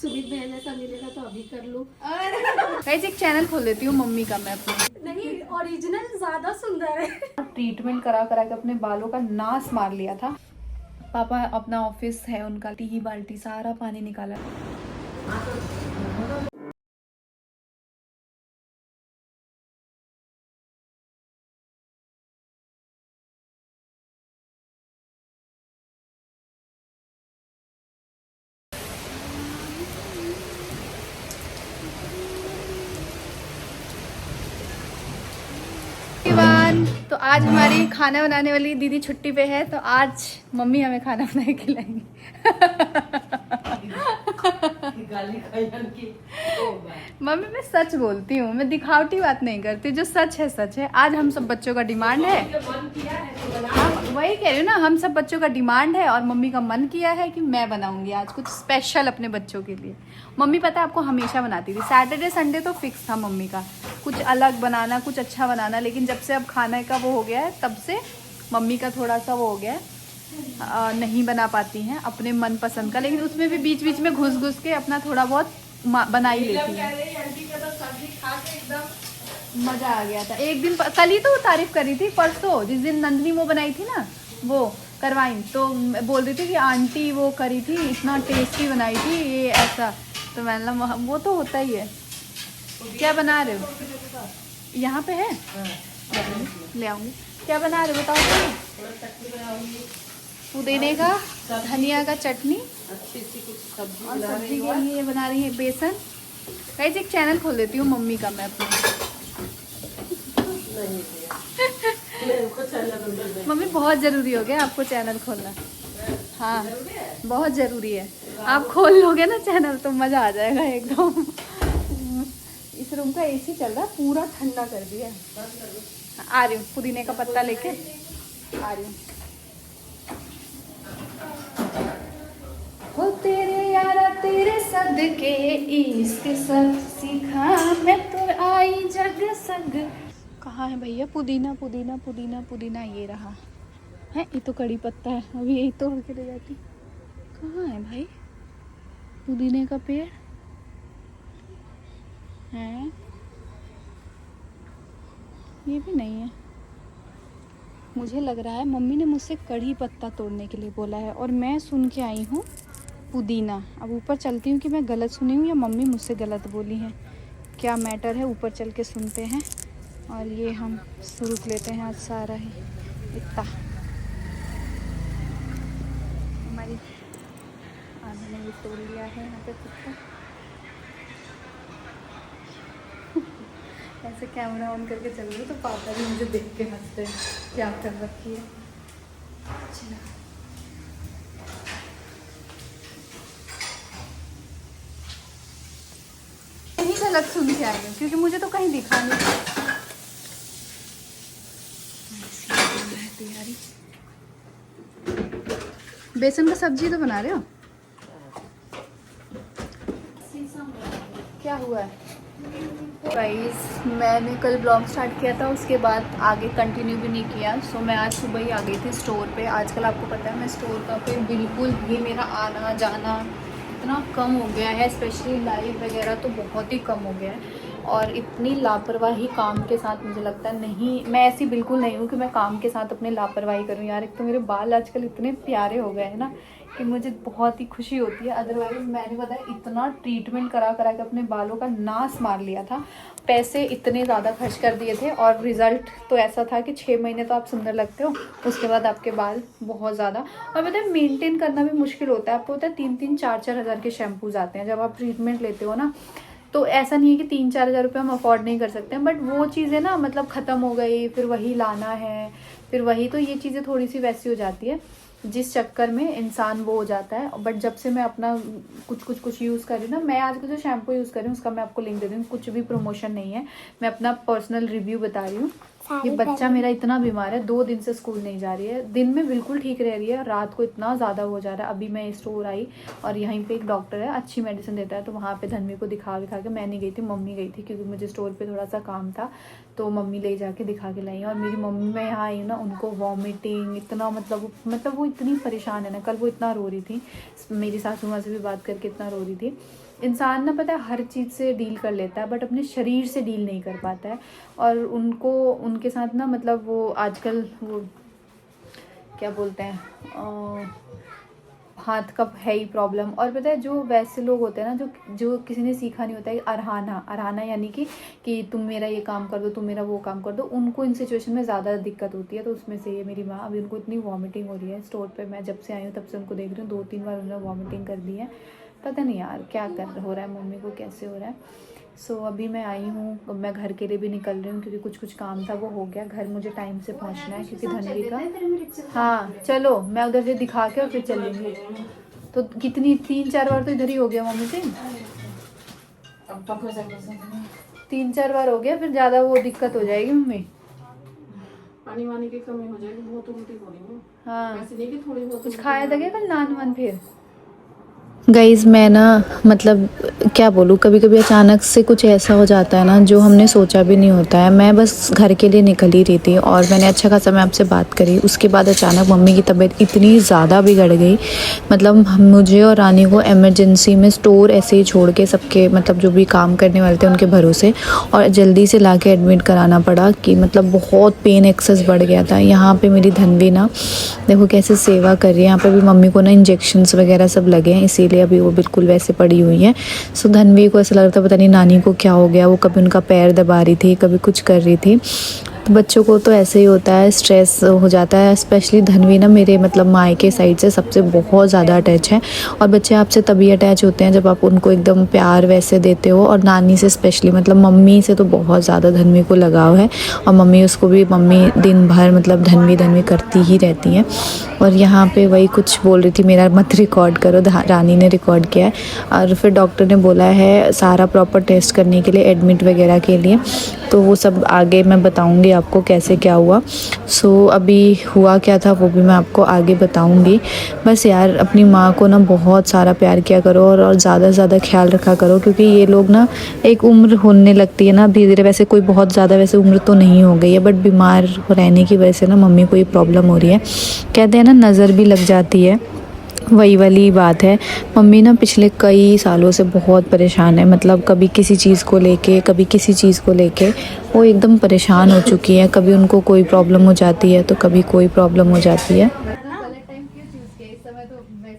सुमित भैया जैसा मिलेगा तो अभी कर लूं। गाइस एक चैनल खोल देती हूँ मम्मी का मैं अपने। नहीं, ओरिजिनल ज्यादा सुंदर है। ट्रीटमेंट करा करा के अपने बालों का नाश मार लिया था। पापा अपना ऑफिस है उनका, 3 बाल्टी सारा पानी निकाला। तो आज हमारी खाना बनाने वाली दीदी छुट्टी पे है, तो आज मम्मी हमें खाना बना के खिलाएंगी। मम्मी मैं सच बोलती हूँ, मैं दिखावटी बात नहीं करती, जो सच है सच है। आज हम सब बच्चों का डिमांड है, वही कह रही हूँ ना, हम सब बच्चों का डिमांड है और मम्मी का मन किया है कि मैं बनाऊंगी आज कुछ स्पेशल अपने बच्चों के लिए। मम्मी पता है आपको हमेशा बनाती थी, सैटरडे संडे तो फिक्स था मम्मी का, कुछ अलग बनाना, कुछ अच्छा बनाना। लेकिन जब से अब खाने का वो हो गया है, तब से मम्मी का थोड़ा सा वो हो गया है, नहीं बना पाती हैं अपने मन पसंद का। लेकिन उसमें भी बीच बीच में घुस घुस के अपना थोड़ा बहुत बना ही लेती है। मज़ा आ गया था एक दिन, कल ही तो तारीफ करी थी, परसों जिस दिन नंदनी वो बनाई थी ना, वो करवाई, तो बोल रही थी कि आंटी वो करी थी, इतना टेस्टी बनाई थी ये ऐसा। तो मैंने बोला वो तो होता ही है। क्या बना रहे हो? यहाँ पे है, ले आऊँगी। क्या बना रहे हो बताओ? पुदीने का, धनिया का चटनी और सब्जी के लिए बना रही है बेसन। गाइस एक चैनल खोल देती हूँ मम्मी का मैं अपने। मम्मी बहुत ज़रूरी हो गया आपको चैनल खोलना। हाँ बहुत ज़रूरी है, आप खोल लोगे ना चैनल तो मज़ा आ जाएगा एकदम। इस रूम का एसी चल रहा है, पूरा ठंडा कर दिया। आ रही हूँ, पुदीने का पत्ता लेके आ रही हूँ। हो तेरे यारा तेरे सदके इश्क सब सीखा मैं तो आई जग संग। कहाँ है भैया पुदीना? पुदीना पुदीना पुदीना ये रहा है, ये तो कड़ी पत्ता है, अभी यही तोड़ के ले जाती। कहाँ है भाई पुदीने का पेड़? है ये भी नहीं है। मुझे लग रहा है मम्मी ने मुझसे कड़ी पत्ता तोड़ने के लिए बोला है और मैं सुन के आई हूँ पुदीना। अब ऊपर चलती हूँ कि मैं गलत सुनी हूँ या मम्मी मुझसे गलत बोली है, क्या मैटर है, ऊपर चल के सुनते हैं। और ये हम शुरू लेते हैं आज सारा ही इतना हमारी आधा ने भी तोड़ लिया है यहाँ पे कुत्ता। ऐसे कैमरा ऑन करके चल रही तो पापा भी मुझे देख के हंसते हैं, क्या कर रखी है। अच्छा यही गलत सुन के आई हूँ क्योंकि मुझे तो कहीं दिखा नहीं। तैयारी बेसन का सब्जी तो बना रहे हो? क्या हुआ है? गाइस मैंने कल ब्लॉग स्टार्ट किया था, उसके बाद आगे कंटिन्यू भी नहीं किया। सो मैं आज सुबह ही आ गई थी स्टोर पे। आजकल आपको पता है मैं स्टोर का पे बिल्कुल भी मेरा आना जाना इतना कम हो गया है, स्पेशली लाइव वगैरह तो बहुत ही कम हो गया है। और इतनी लापरवाही काम के साथ मुझे लगता है नहीं, मैं ऐसी बिल्कुल नहीं हूँ कि मैं काम के साथ अपने लापरवाही करूँ यार। एक तो मेरे बाल आजकल इतने प्यारे हो गए हैं ना कि मुझे बहुत ही खुशी होती है। अदरवाइज मैंने पता है इतना ट्रीटमेंट करा करा के अपने बालों का नाश मार लिया था, पैसे इतने ज़्यादा खर्च कर दिए थे और रिज़ल्ट तो ऐसा था कि 6 महीने तो आप सुंदर लगते हो, उसके बाद आपके बाल बहुत ज़्यादा। और पता है मेंटेन करना भी मुश्किल होता है। आपको पता है 3-4 हज़ार के शैम्पूज आते हैं जब आप ट्रीटमेंट लेते हो ना। तो ऐसा नहीं है कि 3-4 हज़ार रुपये हम अफोर्ड नहीं कर सकते हैं, बट वो चीज़ें ना मतलब ख़त्म हो गई, फिर वही लाना है, फिर वही, तो ये चीज़ें थोड़ी सी वैसी हो जाती है जिस चक्कर में इंसान वो हो जाता है। बट जब से मैं अपना कुछ यूज़ कर रही हूँ ना, मैं आज जो शैम्पू यूज़ कर रही हूँ उसका मैं आपको लिंक दे दूँ, कुछ भी प्रमोशन नहीं है, मैं अपना पर्सनल रिव्यू बता रही हूँ। ये बच्चा मेरा इतना बीमार है, 2 दिन से स्कूल नहीं जा रही है, दिन में बिल्कुल ठीक रह रही है, रात को इतना ज़्यादा हो जा रहा है। अभी मैं स्टोर आई और यहीं पे एक डॉक्टर है, अच्छी मेडिसिन देता है, तो वहाँ पे धन्वी को दिखा के मैं नहीं गई थी, मम्मी गई थी क्योंकि मुझे स्टोर पे थोड़ा सा काम था। तो मम्मी ले जाके दिखा के लाई। और मेरी मम्मी, मैं यहाँ आई हूँ ना, उनको वॉमिटिंग इतना, मतलब वो इतनी परेशान है ना। कल वो इतना रो रही थी, मेरी सासू माँ से भी बात करके इतना रो रही थी। इंसान ना पता है हर चीज़ से डील कर लेता है, बट अपने शरीर से डील नहीं कर पाता है। और उनको उनके साथ ना, मतलब वो आजकल वो क्या बोलते हैं, हाथ का है ही प्रॉब्लम। और पता है जो वैसे लोग होते हैं ना, जो किसी ने सीखा नहीं होता है, अरहाना यानी कि तुम मेरा ये काम कर दो, तुम मेरा वो काम कर दो, उनको इन सिचुएशन में ज़्यादा दिक्कत होती है। तो उसमें से ये मेरी माँ, अभी उनको इतनी वॉमिटिंग हो रही है स्टोर पे। मैं जब से आई हूँ तब से उनको देख रही हूँ, 2-3 बार उन्होंने वॉमिटिंग कर दी है। पता नहीं यार क्या हो रहा है मम्मी को, कैसे हो रहा है। सो अभी मैं आई हूँ, मैं घर के लिए भी निकल रही हूँ क्योंकि कुछ काम था वो हो गया। घर मुझे टाइम से पहुँचना है क्योंकि धनवी का, हाँ चलो मैं उधर से दिखा के और फिर चलेंगे। तो कितनी 3-4 बार तो इधर ही हो गया मम्मी से, 3-4 बार हो गया, फिर ज़्यादा वो दिक्कत हो जाएगी मम्मी। पानी वानी की कमी हो जाएगी, बहुत उल्टी हो रही है। हाँ ऐसे नहीं कि थोड़ी बहुत कुछ खाया था क्या कल, नान वान? फिर गाइज़ मैं ना, मतलब क्या बोलूँ, कभी कभी अचानक से कुछ ऐसा हो जाता है ना जो हमने सोचा भी नहीं होता है। मैं बस घर के लिए निकल ही रही थी और मैंने अच्छा खासा मैं आपसे बात करी। उसके बाद अचानक मम्मी की तबीयत इतनी ज़्यादा बिगड़ गई, मतलब मुझे और रानी को इमरजेंसी में स्टोर ऐसे ही छोड़ के, सबके मतलब जो भी काम करने वाले थे उनके भरोसे, और जल्दी से ला के एडमिट कराना पड़ा कि मतलब बहुत पेन एक्सेस बढ़ गया था। यहाँ पर मेरी धनवी ना देखो कैसे सेवा कर रही है। यहाँ पर भी मम्मी को ना इंजेक्शन्स वगैरह सब लगे हैं, इसीलिए अभी वो बिल्कुल वैसे पड़ी हुई है। सो धनवी को ऐसा लग रहा था पता नहीं नानी को क्या हो गया, वो कभी उनका पैर दबा रही थी, कभी कुछ कर रही थी। तो बच्चों को तो ऐसे ही होता है, स्ट्रेस हो जाता है। स्पेशली धनवी ना मेरे मतलब मायके साइड से सबसे बहुत ज़्यादा अटैच है, और बच्चे आपसे तभी अटैच होते हैं जब आप उनको एकदम प्यार वैसे देते हो। और नानी से स्पेशली, मतलब मम्मी से तो बहुत ज़्यादा धनवी को लगाव है, और मम्मी उसको भी, मम्मी दिन भर मतलब धनवी करती ही रहती हैं। और यहाँ पे वही कुछ बोल रही थी, मेरा मत रिकॉर्ड करो, रानी ने रिकॉर्ड किया है। और फिर डॉक्टर ने बोला है सारा प्रॉपर टेस्ट करने के लिए, एडमिट वगैरह के लिए। तो वो सब आगे मैं बताऊंगी आपको कैसे क्या हुआ। सो अभी हुआ क्या था वो भी मैं आपको आगे बताऊंगी। बस यार अपनी माँ को ना बहुत सारा प्यार किया करो, और ज़्यादा से ज़्यादा ख्याल रखा करो, क्योंकि ये लोग ना एक उम्र होने लगती है ना धीरे धीरे। वैसे कोई बहुत ज़्यादा वैसे उम्र तो नहीं हो गई है, बट बीमार रहने की वजह से ना मम्मी को ये प्रॉब्लम हो रही है। कहते हैं ना नज़र भी लग जाती है, वही वाली बात है। मम्मी ना पिछले कई सालों से बहुत परेशान है, मतलब कभी किसी चीज़ को लेके, कभी किसी चीज़ को लेके वो एकदम परेशान हो चुकी है। कभी उनको कोई प्रॉब्लम हो जाती है तो कभी कोई प्रॉब्लम हो जाती है। वैसे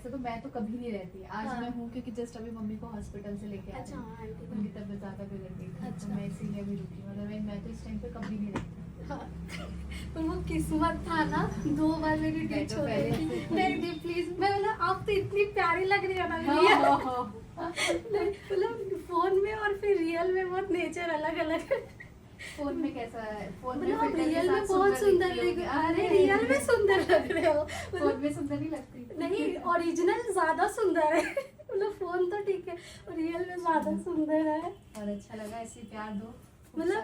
तो मैं तो कभी नहीं रहती, आज मैं हूँ क्योंकि जस्ट अभी मम्मी को हॉस्पिटल से लेके आई, उनकी तबीयत ज़्यादा बिगड़ गई थी, तो मैं इसीलिए अभी रुकी। मतलब मैं तो इस टाइम पे कभी नहीं रहती। तो वो किस्मत था ना, 2 बार मेरी डेट हो गई थी। नहीं दी प्लीज, मैं बोला आप तो इतनी प्यारी लग रही है ना रियल, मतलब फोन में और फिर रियल में बहुत नेचर अलग अलग है। फोन में कैसा है? फोन में मतलब फिल्टर के रियल में साथ बहुत सुंदर दिखती लग, हो। अरे रियल में सुंदर लग रहे हो। फोन में सुंदर नहीं लगती। नहीं, ओरिजिनल ज्यादा सुंदर है। मतलब फोन तो ठीक है, रियल में ज्यादा सुंदर है। और अच्छा लगा, ऐसे प्यार दो। मतलब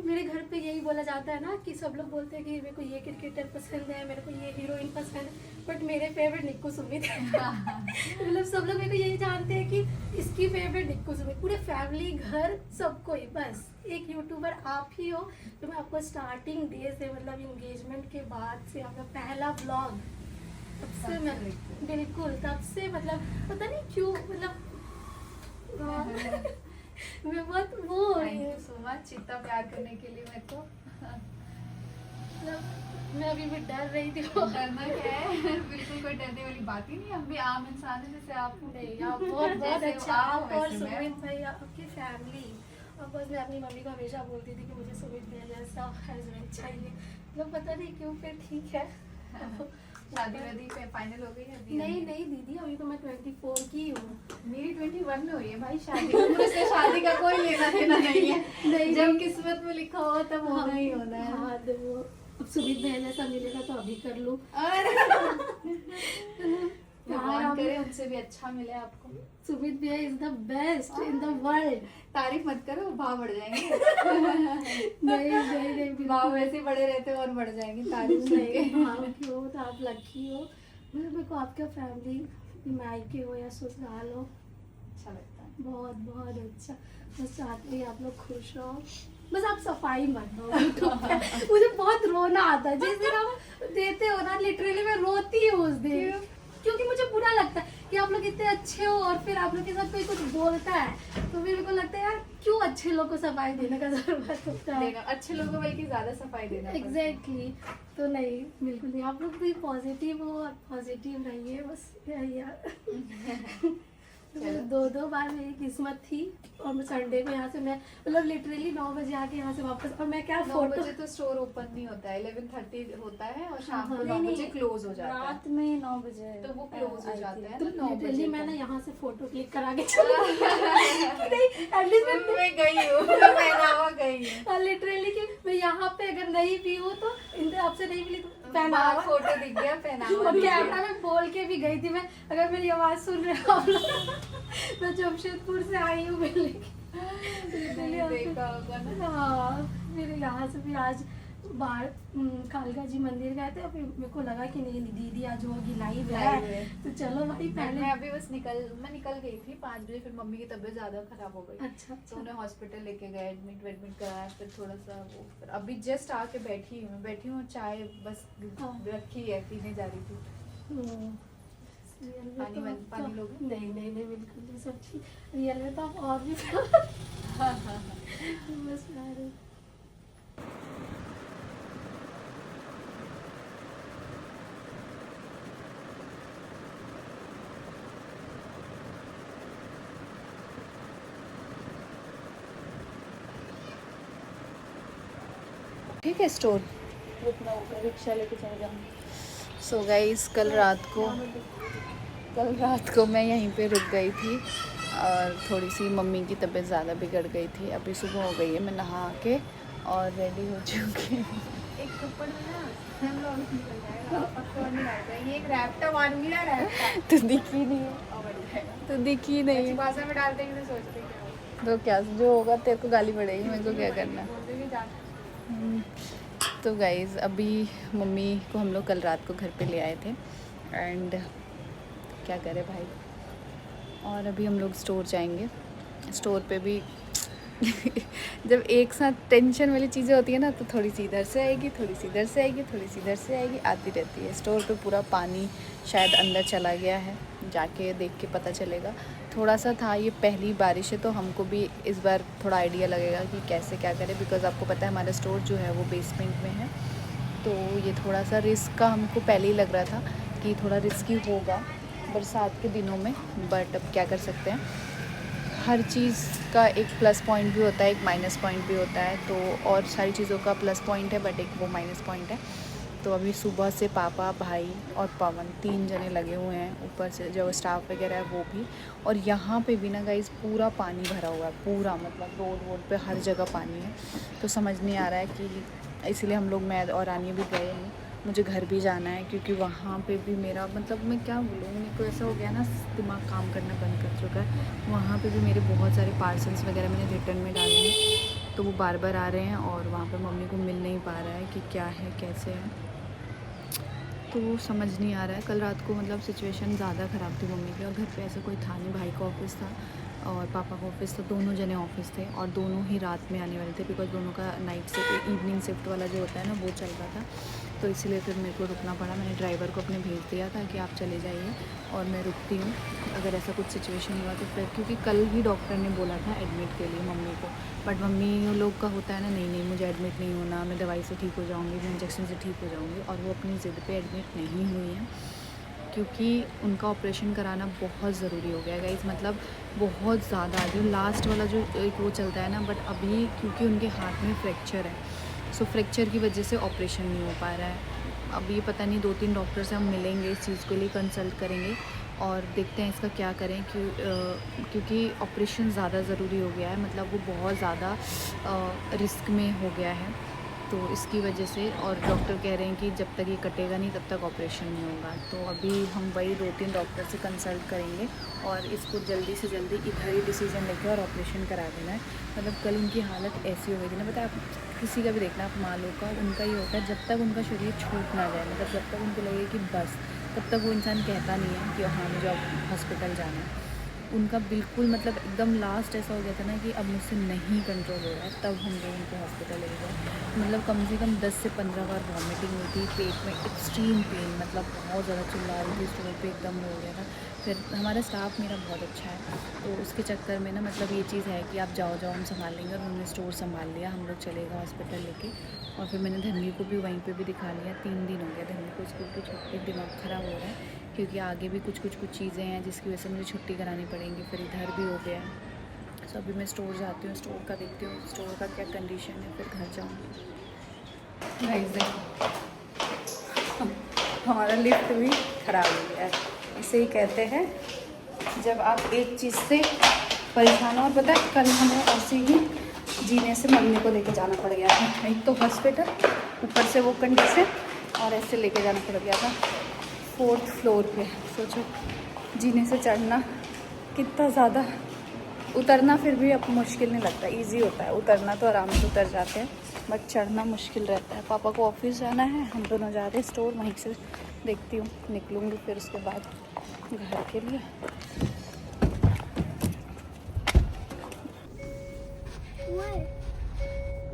मेरे घर पे यही बोला जाता है ना कि सब लोग बोलते हैं कि मेरे को ये क्रिकेटर पसंद है, मेरे को ये हीरोइन पसंद है, बट मेरे फेवरेट निक्कू सुमित है। मतलब सब लोग मेरे को यही जानते हैं कि इसकी फेवरेट निक्कू सुमित। पूरे फैमिली, घर, सबको ही। बस एक यूट्यूबर आप ही हो तो मैं आपको स्टार्टिंग डे से, मतलब इंगेजमेंट के बाद से, आपका पहला ब्लॉग तब से मैं बिल्कुल तब से, मतलब पता नहीं क्यों, मतलब मैं बहुत वो हो रही हूँ। सो मच इतना प्यार करने के लिए। मेरे को मतलब मैं अभी भी डर रही थी। डरना क्या है, बिल्कुल कोई डरने वाली बात ही नहीं। हम भी आम इंसान हैं जैसे आप। नहीं, आप बहुत बहुत जैसे अच्छा। आप आप और वैसे मैं। सुमित भाई, आपकी फैमिली। और बस मैं अपनी मम्मी को हमेशा बोलती थी कि मुझे सुमित भैया जैसा हस्बैंड चाहिए। मतलब पता नहीं क्यों, फिर ठीक है। शादी वादी फाइनल हो गई है अभी? नहीं नहीं दीदी, अभी तो मैं 24 की हूँ। मेरी 21 में हुई है भाई शादी। उम्र से शादी का कोई लेना देना नहीं है। नहीं, जब किस्मत में लिखा हो तब होना ही होना है। हाँ, तो वो अब सुमित भैया जैसा मिलेगा तो अभी कर लूँ। भगवान करे उनसे भी अच्छा मिले आपको। सुमित भैया is the best in the world. तारीफ मत करो, भाव बढ़ जाएंगे। नहीं नहीं नहीं, भाव वैसे ही बढ़े रहते और बढ़ जाएंगे तारीफ सुन के। भाव की हो तो आप लकी हो। मतलब मेरे को आपका फैमिली, मायके हो या ससुराल हो, अच्छा लगता है। बहुत बहुत अच्छा। बस चाहते हैं आप लोग खुश रहो, बस आप सफाई मत दो यूट्यूब पे। मुझे बहुत रोना आता है जिस दिन आप देते हो ना, लिटरली मैं रोती हूँ उस दिन, क्योंकि मुझे बुरा लगता है कि आप लोग इतने अच्छे हो और फिर आप लोग के साथ कोई कुछ बोलता है तो मेरे को लगता है यार क्यों अच्छे लोग को सफाई देने का जरूरत होता है। अच्छे लोगों को बल्कि ज्यादा सफाई देना एग्जैक्टली तो नहीं, बिल्कुल नहीं। आप लोग भी पॉजिटिव हो और पॉजिटिव रहिए, बस यही यार। दो बार मेरी किस्मत थी और मैं संडे को यहाँ से मैं मतलब लिटरली 9 बजे आके यहाँ से वापस, और मैं क्या 9 फोटो बजे तो स्टोर ओपन नहीं होता है, 11:30 होता है और शाम को हाँ, 9 बजे क्लोज हो जाता है, रात में 9 बजे तो वो क्लोज हो जाता है तो ना 9 लिटरली बजे। मैंने यहाँ से फोटो क्लिक करा के चली नहीं, एटलीस्ट मैं गई हूँ, मैं पहनावा गई हूँ, मैं लिटरली कि मैं यहाँ पे अगर नहीं भी हूँ तो इनसे आपसे नहीं मिली तो बाहर पहनावा, फोटो दिख गया, पहनावा और दिख गया। कैमरा में बोल के भी गई थी मैं, अगर मेरी आवाज सुन रहे हो आप लोग, मैं जमशेदपुर से आई हूँ मिलने नहीं देखा होगा ना। हाँ, मेरे यहाँ से भी आज बाहर कालका जी मंदिर गए थे, फिर मेरे को लगा कि नहीं दीदी आज होगी लाइव है, Live है। तो चलो भाई पहले। मैं अभी बस मैं निकल गई थी 5 बजे, फिर मम्मी की तबीयत ज्यादा खराब हो गई अच्छा तो उन्हें हॉस्पिटल लेके गए, एडमिट कराया, फिर थोड़ा सा वो, फिर अभी जस्ट आके बैठी हूँ चाय बस हाँ। रखी है, पीने जा रही थी। रियल में पानी लोगे? नहीं नहीं नहीं बिल्कुल नहीं, सब ठीक। रियल में तो आप और भी बस प्यारे। ठीक है स्टोर। रुकना होगा, रिक्शा लेके चले जाऊँगी। सो गाइस कल रात को मैं यहीं पे रुक गई थी और थोड़ी सी मम्मी की तबीयत ज़्यादा बिगड़ गई थी। अभी सुबह हो गई है, मैं नहा के और रेडी हो चुकी हूँ। एक कपड़ में ना हम लोग निकल जाएगा, पक्का नहीं रहता है। ये एक रैप्टा मारूंगी ना, रैप्टा तो दिखी नहीं है, तो दिखी नहीं भाषा में डाल देंगे तो सोचते क्या तो क्या जो होगा तेरे को गाली पड़ेगी, मेरे को क्या करना। तो गाइज़ अभी मम्मी को हम लोग कल रात को घर पे ले आए थे एंड क्या करें भाई, और अभी हम लोग स्टोर जाएंगे। स्टोर पे भी जब एक साथ टेंशन वाली चीज़ें होती है ना तो थोड़ी सी इधर से आएगी, थोड़ी सी इधर से आएगी, थोड़ी सी इधर से आएगी, आती रहती है। स्टोर पे पूरा पानी शायद अंदर चला गया है, जाके देख के पता चलेगा। थोड़ा सा था, ये पहली बारिश है तो हमको भी इस बार थोड़ा आइडिया लगेगा कि कैसे क्या करें, बिकॉज़ आपको पता है हमारा स्टोर जो है वो बेसमेंट में है, तो ये थोड़ा सा रिस्क का हमको पहले ही लग रहा था कि थोड़ा रिस्की होगा बरसात के दिनों में, बट अब क्या कर सकते हैं। हर चीज़ का एक प्लस पॉइंट भी होता है, एक माइनस पॉइंट भी होता है, तो और सारी चीज़ों का प्लस पॉइंट है बट एक वो माइनस पॉइंट है। तो अभी सुबह से पापा, भाई और पवन 3 जने लगे हुए हैं, ऊपर से जो स्टाफ वगैरह है वो भी। और यहाँ पे भी ना गाइस पूरा पानी भरा हुआ है, पूरा मतलब रोड पे हर जगह पानी है। तो समझ नहीं आ रहा है कि इसलिए हम लोग, मैं और रानी भी गए हैं। मुझे घर भी जाना है क्योंकि वहाँ पे भी मेरा मतलब मैं क्या बोलूँ, मेरे को ऐसा हो गया ना, दिमाग काम करना बंद कर चुका है। वहाँ पे भी मेरे बहुत सारे पार्सल्स वगैरह मैंने रिटर्न में डाले हैं, तो वो बार बार आ रहे हैं और वहाँ पे मम्मी को मिल नहीं पा रहा है कि क्या है कैसे है, तो समझ नहीं आ रहा है। कल रात को मतलब सिचुएशन ज़्यादा ख़राब थी मम्मी की, और घर पे ऐसा कोई था नहीं। भाई का ऑफिस था और पापा का ऑफिस था, दोनों जने ऑफिस थे और दोनों ही रात में आने वाले थे, बिकॉज दोनों का नाइट से इवनिंग शिफ्ट वाला जो होता है ना वो चल रहा था, तो इसलिए फिर मेरे को रुकना पड़ा। मैंने ड्राइवर को अपने भेज दिया था कि आप चले जाइए और मैं रुकती हूँ अगर ऐसा कुछ सिचुएशन हुआ तो फिर, क्योंकि कल ही डॉक्टर ने बोला था एडमिट के लिए मम्मी को, बट मम्मी लोग का होता है ना, नहीं मुझे एडमिट नहीं होना, मैं दवाई से ठीक हो जाऊँगी, मैं इंजेक्शन से ठीक हो जाऊँगी, और वो अपनी ज़िद पे एडमिट नहीं हुई हैं क्योंकि उनका ऑपरेशन कराना बहुत ज़रूरी हो गया है गाइस। मतलब बहुत ज़्यादा, जो लास्ट वाला जो एक वो चलता है ना, बट अभी क्योंकि उनके हाथ में फ्रैक्चर है, सो फ्रैक्चर की वजह से ऑपरेशन नहीं हो पा रहा है। अब ये पता नहीं 2-3 डॉक्टर से हम मिलेंगे, इस चीज़ के लिए कंसल्ट करेंगे और देखते हैं इसका क्या करें, क्योंकि ऑपरेशन ज़्यादा ज़रूरी हो गया है, मतलब वो बहुत ज़्यादा रिस्क में हो गया है, तो इसकी वजह से। और डॉक्टर कह रहे हैं कि जब तक ये कटेगा नहीं तब तक ऑपरेशन नहीं होगा, तो अभी हम वही 2-3 डॉक्टर से कंसल्ट करेंगे और इसको जल्दी से जल्दी इधर ही डिसीजन लेके और ऑपरेशन करा देना है। मतलब कल उनकी हालत ऐसी हो गई थी ना, पता है आप किसी का भी देखना, आप माँ लोग का, उनका ये होता है जब तक उनका शरीर छूट ना जाए, मतलब जब तक उनको लगे कि बस, तब तक वो इंसान कहता नहीं है कि हाँ मुझे अब हॉस्पिटल जाना है। उनका बिल्कुल मतलब एकदम लास्ट ऐसा हो गया था ना कि अब मुझसे नहीं कंट्रोल हो रहा है, तब हम लोग उनको हॉस्पिटल ले गए। मतलब कम से कम 10 से 15 बार वॉमिटिंग हुई थी, पेट में एक्सट्रीम पेन, मतलब बहुत ज़्यादा चिल्ला रही थी, स्टोर पे एकदम हो गया था। फिर हमारा स्टाफ मेरा बहुत अच्छा है, तो उसके चक्कर में ना मतलब ये चीज़ है कि आप जाओ जाओ हम संभाल लेंगे, और उन्होंने स्टोर संभाल लिया, हम लोग चले गए हॉस्पिटल लेके। और फिर मैंने धन्वी को भी वहीं पे भी दिखा लिया। 3 दिन हो गया धन्वी को स्कूल की छुट्टी, दिमाग ख़राब हो रहा है क्योंकि आगे भी कुछ चीज़ें हैं जिसकी वजह से मुझे छुट्टी करानी पड़ेंगी। फिर इधर भी हो गया है। सो अभी मैं स्टोर जाती हूँ, स्टोर का देखती हूँ स्टोर का क्या कंडीशन है, फिर घर जाऊँगी। हमारा लिफ्ट भी ख़राब हो गया है। इसे ही कहते हैं जब आप एक चीज़ से परेशान हो। और पता है कल हमें ऐसे ही जीने से मम्मी को लेके जाना पड़ गया था, एक तो हॉस्पिटल, ऊपर से वो कंडीशन, और ऐसे लेके जाना पड़ गया था 4th फ्लोर पे। सोचो जीने से चढ़ना कितना ज़्यादा, उतरना फिर भी अब मुश्किल नहीं लगता, इजी होता है, उतरना तो आराम से उतर जाते हैं, बट चढ़ना मुश्किल रहता है। पापा को ऑफिस जाना है, हम दोनों जा रहे हैं स्टोर, वहीं से देखती हूँ निकलूँगी फिर उसके बाद घर के लिए।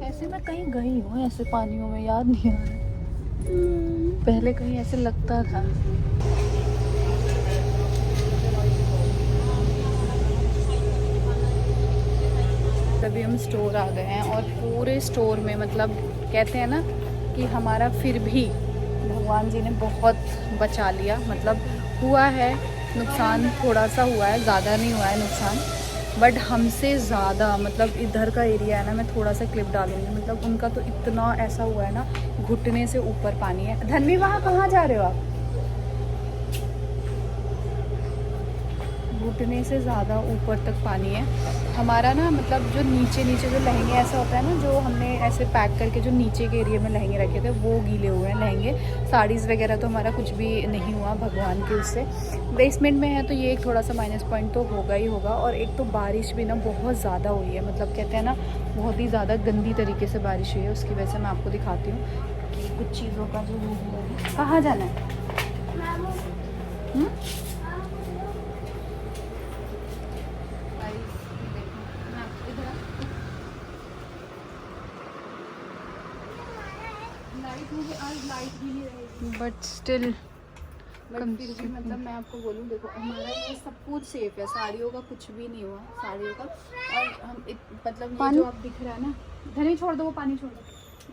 ऐसे मैं कहीं गई हूँ ऐसे पानियों में, याद नहीं आ रहा, पहले कहीं ऐसे लगता था। तभी हम स्टोर आ गए हैं, और पूरे स्टोर में मतलब कहते हैं ना कि हमारा फिर भी भगवान जी ने बहुत बचा लिया। मतलब हुआ है नुकसान, थोड़ा सा हुआ है, ज़्यादा नहीं हुआ है नुकसान, बट हमसे ज़्यादा मतलब इधर का एरिया है ना, मैं थोड़ा सा क्लिप डालूंगी, मतलब उनका तो इतना ऐसा हुआ है ना, घुटने से ऊपर पानी है। धन्वी वहाँ कहाँ जा रहे हो आप? घुटने से ज़्यादा ऊपर तक पानी है। हमारा ना मतलब जो नीचे जो लहंगे ऐसा होता है ना, जो हमने ऐसे पैक करके जो नीचे के एरिया में लहंगे रखे थे वो गीले हुए हैं लहंगे। साड़ीज़ वगैरह तो हमारा कुछ भी नहीं हुआ भगवान के उससे। बेसमेंट में है तो ये एक थोड़ा सा माइनस पॉइंट तो होगा ही होगा। और एक तो बारिश भी ना बहुत ज़्यादा हुई है, मतलब कहते हैं ना बहुत ही ज़्यादा गंदी तरीके से बारिश हुई है। उसकी वजह से मैं आपको दिखाती हूँ कि कुछ चीज़ों का जो हुआ है। कहाँ जाना है? बट स्टिल फिर भी मतलब मैं आपको बोलूँ, देखो हमारा ये सब कुछ सेफ है, साड़ियों का कुछ भी नहीं हुआ, साड़ियों का। और हम मतलब ये जो आप दिख रहा है ना, धनी छोड़ दो वो पानी छोड़ दो,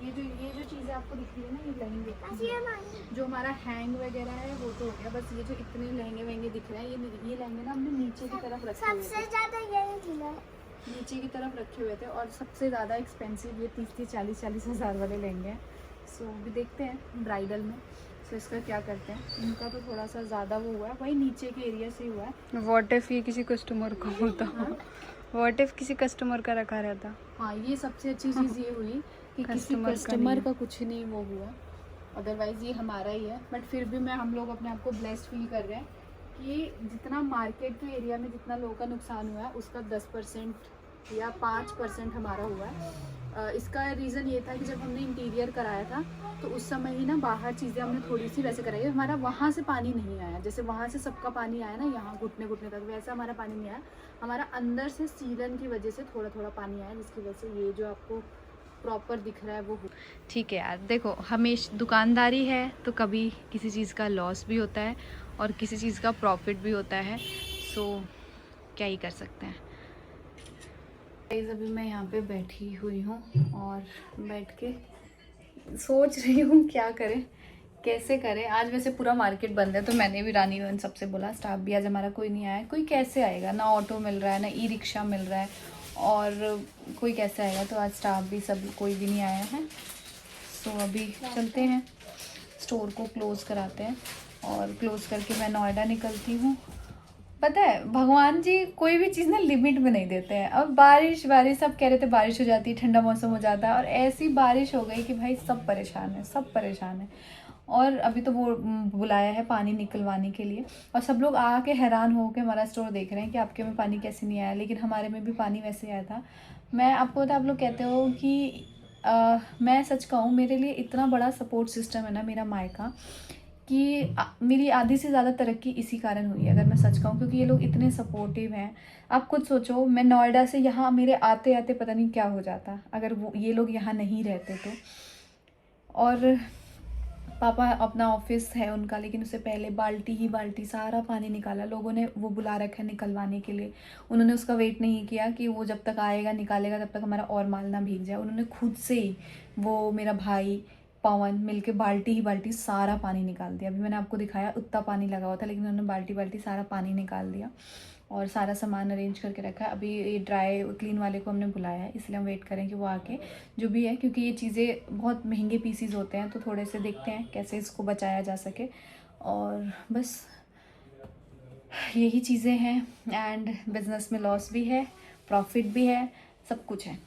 ये जो चीज़ें आपको दिख रही है ना, ये लहंगे जो हमारा हैंग वगैरह है वो तो हो गया, बस ये जो इतने लहंगे वहंगे दिख रहे हैं, ये लहंगे ना हमने नीचे की तरफ रखे हुए थे, नीचे की तरफ रखे हुए थे। और सबसे ज़्यादा एक्सपेंसिव ये 30-40 हज़ार वाले लहंगे हैं। सो अभी देखते हैं ब्राइडल में, सो इसका क्या करते हैं। इनका तो थोड़ा सा ज़्यादा वो हुआ है, वही नीचे के एरिया से हुआ है। व्हाट इफ ये किसी कस्टमर का होता, व्हाट इफ किसी कस्टमर का रखा रहता। हाँ, ये सबसे अच्छी चीज़ ये हुई कि किसी कस्टमर का कुछ नहीं वो हुआ, अदरवाइज़ ये हमारा ही है। बट फिर भी हम लोग अपने आप को ब्लेस्ड फील कर रहे हैं कि जितना मार्केट के एरिया में जितना लोगों का नुकसान हुआ है उसका 10% या 5% हमारा हुआ है। इसका रीज़न ये था कि जब हमने इंटीरियर कराया था तो उस समय ही ना बाहर चीज़ें हमने थोड़ी सी वैसे कराई, हमारा वहाँ से पानी नहीं आया, जैसे वहाँ से सबका पानी आया ना यहाँ घुटने तक, वैसा हमारा पानी नहीं आया। हमारा अंदर से सीलन की वजह से थोड़ा पानी आया, जिसकी वजह से ये जो आपको प्रॉपर दिख रहा है वो। ठीक है यार, देखो हमेशा दुकानदारी है तो कभी किसी चीज़ का लॉस भी होता है और किसी चीज़ का प्रॉफिट भी होता है, सो क्या ही कर सकते हैं। अभी मैं यहाँ पे बैठी हुई हूँ और बैठ के सोच रही हूँ क्या करें, कैसे करें। आज वैसे पूरा मार्केट बंद है, तो मैंने भी रानी वन सबसे बोला, स्टाफ भी आज हमारा कोई नहीं आया। कोई कैसे आएगा, ना ऑटो मिल रहा है ना ई रिक्शा मिल रहा है, और कोई कैसे आएगा। तो आज स्टाफ भी सब कोई भी नहीं आया है। तो अभी चलते हैं स्टोर को क्लोज़ कराते हैं, और क्लोज़ करके मैं नोएडा निकलती हूँ। पता है भगवान जी कोई भी चीज़ ना लिमिट में नहीं देते हैं। अब बारिश सब कह रहे थे बारिश हो जाती है, ठंडा मौसम हो जाता है, और ऐसी बारिश हो गई कि भाई सब परेशान है। और अभी तो वो बुलाया है पानी निकलवाने के लिए, और सब लोग आके हैरान हो के हमारा स्टोर देख रहे हैं कि आपके में पानी कैसे नहीं आया, लेकिन हमारे में भी पानी वैसे आया था। मैं आपको पता, आप लोग कहते हो कि मैं सच कहूँ, मेरे लिए इतना बड़ा सपोर्ट सिस्टम है ना मेरा मायका, कि मेरी आधी से ज़्यादा तरक्की इसी कारण हुई है, अगर मैं सच कहूँ, क्योंकि ये लोग इतने सपोर्टिव हैं। आप खुद सोचो, मैं नोएडा से यहाँ मेरे आते आते पता नहीं क्या हो जाता अगर वो ये लोग यहाँ नहीं रहते तो। और पापा अपना ऑफिस है उनका, लेकिन उससे पहले बाल्टी ही बाल्टी सारा पानी निकाला। लोगों ने वो बुला रखा है निकलवाने के लिए, उन्होंने उसका वेट नहीं किया कि वो जब तक आएगा निकालेगा तब तक हमारा और माल ना भीग जाए। उन्होंने खुद से ही, वो मेरा भाई पवन मिलके बाल्टी ही बाल्टी सारा पानी निकाल दिया। अभी मैंने आपको दिखाया उतना पानी लगा हुआ था, लेकिन उन्होंने बाल्टी बाल्टी सारा पानी निकाल दिया और सारा सामान अरेंज करके रखा है। अभी ये ड्राई क्लीन वाले को हमने बुलाया है, इसलिए हम वेट करें कि वो आके जो भी है, क्योंकि ये चीज़ें बहुत महंगे पीसीज होते हैं, तो थोड़े से देखते हैं कैसे इसको बचाया जा सके। और बस यही चीज़ें हैं। एंड बिज़नेस में लॉस भी है, प्रॉफिट भी है, सब कुछ है।